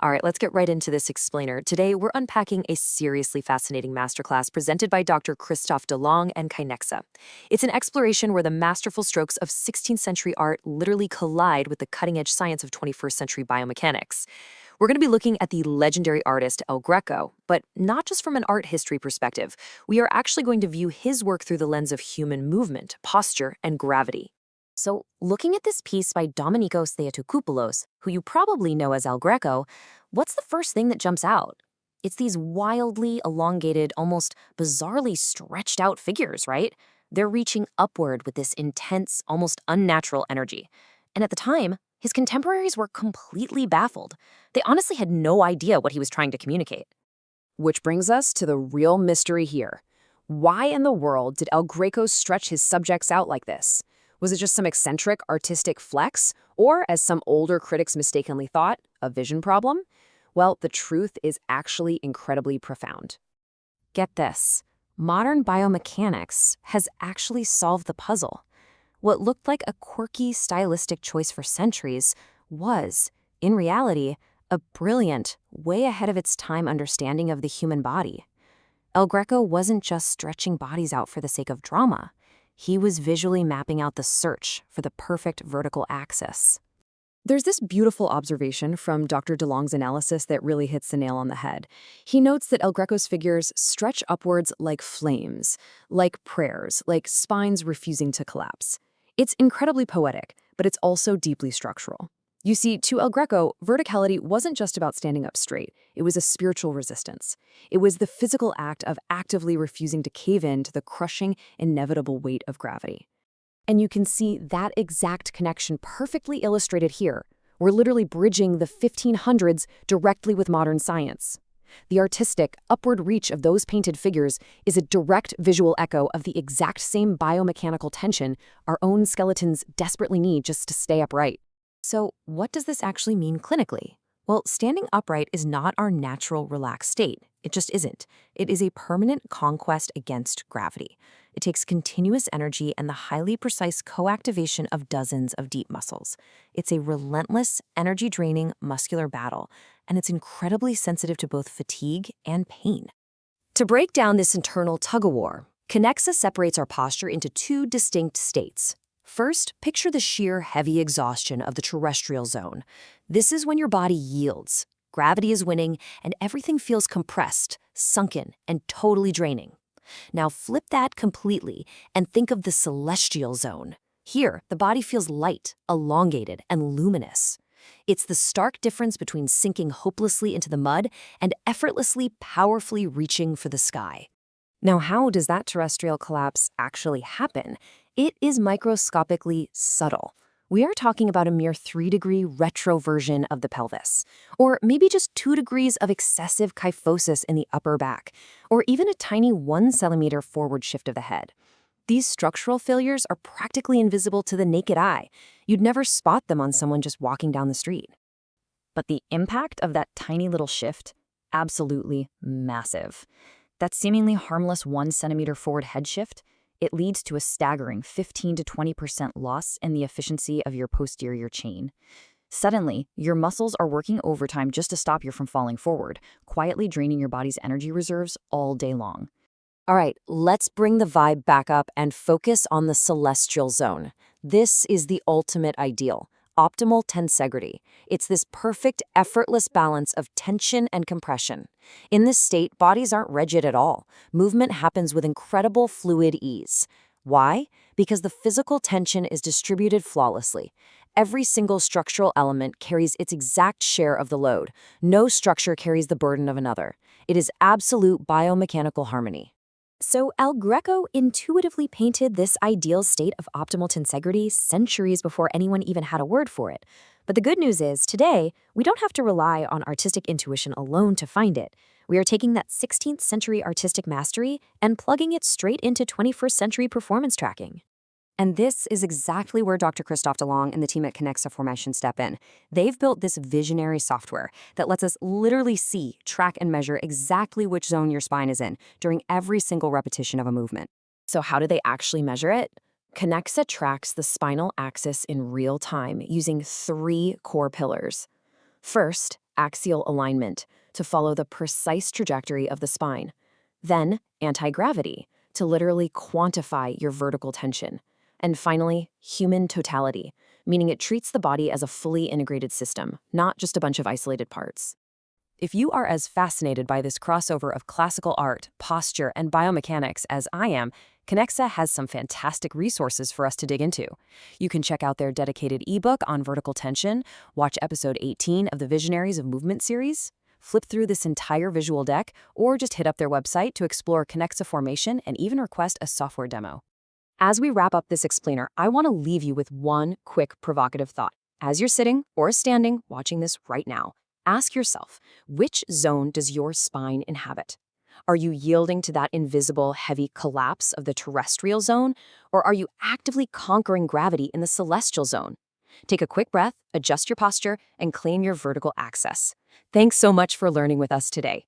All right, let's get right into this explainer. Today, we're unpacking a seriously fascinating masterclass presented by Dr. Christophe Delong and Kinexa. It's an exploration where the masterful strokes of 16th century art literally collide with the cutting-edge science of 21st century biomechanics. We're going to be looking at the legendary artist El Greco, but not just from an art history perspective. We are actually going to view his work through the lens of human movement, posture, and gravity. So, looking at this piece by Dominikos Theotokopoulos, who you probably know as El Greco, what's the first thing that jumps out? It's these wildly elongated, almost bizarrely stretched out figures, right? They're reaching upward with this intense, almost unnatural energy. And at the time, his contemporaries were completely baffled. They honestly had no idea what he was trying to communicate. Which brings us to the real mystery here. Why in the world did El Greco stretch his subjects out like this? Was it just some eccentric artistic flex? Or, as some older critics mistakenly thought, a vision problem? Well, the truth is actually incredibly profound. Get this. Modern biomechanics has actually solved the puzzle. What looked like a quirky stylistic choice for centuries was, in reality, a brilliant, way ahead of its time understanding of the human body. El Greco wasn't just stretching bodies out for the sake of drama. He was visually mapping out the search for the perfect vertical axis. There's this beautiful observation from Dr. Delong's analysis that really hits the nail on the head. He notes that El Greco's figures stretch upwards like flames, like prayers, like spines refusing to collapse. It's incredibly poetic, but it's also deeply structural. You see, to El Greco, verticality wasn't just about standing up straight. It was a spiritual resistance. It was the physical act of actively refusing to cave in to the crushing, inevitable weight of gravity. And you can see that exact connection perfectly illustrated here. We're literally bridging the 1500s directly with modern science. The artistic, upward reach of those painted figures is a direct visual echo of the exact same biomechanical tension our own skeletons desperately need just to stay upright. So, what does this actually mean clinically? Well, standing upright is not our natural relaxed state. It just isn't. It is a permanent conquest against gravity. It takes continuous energy and the highly precise co-activation of dozens of deep muscles. It's a relentless, energy-draining muscular battle, and it's incredibly sensitive to both fatigue and pain. To break down this internal tug-of-war, Kinexa separates our posture into two distinct states. First, picture the sheer heavy exhaustion of the terrestrial zone. This is when your body yields. Gravity is winning, and everything feels compressed, sunken, and totally draining. Now flip that completely and think of the celestial zone. Here, the body feels light, elongated, and luminous. It's the stark difference between sinking hopelessly into the mud and effortlessly, powerfully reaching for the sky. Now, how does that terrestrial collapse actually happen? It is microscopically subtle. We are talking about a mere 3-degree retroversion of the pelvis, or maybe just 2 degrees of excessive kyphosis in the upper back, or even a tiny 1 centimeter forward shift of the head. These structural failures are practically invisible to the naked eye. You'd never spot them on someone just walking down the street. But the impact of that tiny little shift? Absolutely massive. That seemingly harmless 1 centimeter forward head shift, it leads to a staggering 15 to 20% loss in the efficiency of your posterior chain. Suddenly, your muscles are working overtime just to stop you from falling forward, quietly draining your body's energy reserves all day long. All right, let's bring the vibe back up and focus on the celestial zone. This is the ultimate ideal. Optimal tensegrity. It's this perfect, effortless balance of tension and compression. In this state, bodies aren't rigid at all. Movement happens with incredible fluid ease. Why? Because the physical tension is distributed flawlessly. Every single structural element carries its exact share of the load. No structure carries the burden of another. It is absolute biomechanical harmony. So El Greco intuitively painted this ideal state of optimal tensegrity centuries before anyone even had a word for it. But the good news is, today, we don't have to rely on artistic intuition alone to find it. We are taking that 16th century artistic mastery and plugging it straight into 21st century performance tracking. And this is exactly where Dr. Christophe Delong and the team at Kinexa Formation step in. They've built this visionary software that lets us literally see, track, and measure exactly which zone your spine is in during every single repetition of a movement. So how do they actually measure it? Kinexa tracks the spinal axis in real time using 3 core pillars. First, axial alignment, to follow the precise trajectory of the spine. Then, anti-gravity, to literally quantify your vertical tension. And finally, human totality, meaning it treats the body as a fully integrated system, not just a bunch of isolated parts. If you are as fascinated by this crossover of classical art, posture, and biomechanics as I am, Kinexa has some fantastic resources for us to dig into. You can check out their dedicated ebook on vertical tension, watch episode 18 of the Visionaries of Movement series, flip through this entire visual deck, or just hit up their website to explore Kinexa formation and even request a software demo. As we wrap up this explainer, I want to leave you with one quick provocative thought. As you're sitting or standing watching this right now, ask yourself, which zone does your spine inhabit? Are you yielding to that invisible, heavy collapse of the terrestrial zone, or are you actively conquering gravity in the celestial zone? Take a quick breath, adjust your posture, and claim your vertical access. Thanks so much for learning with us today.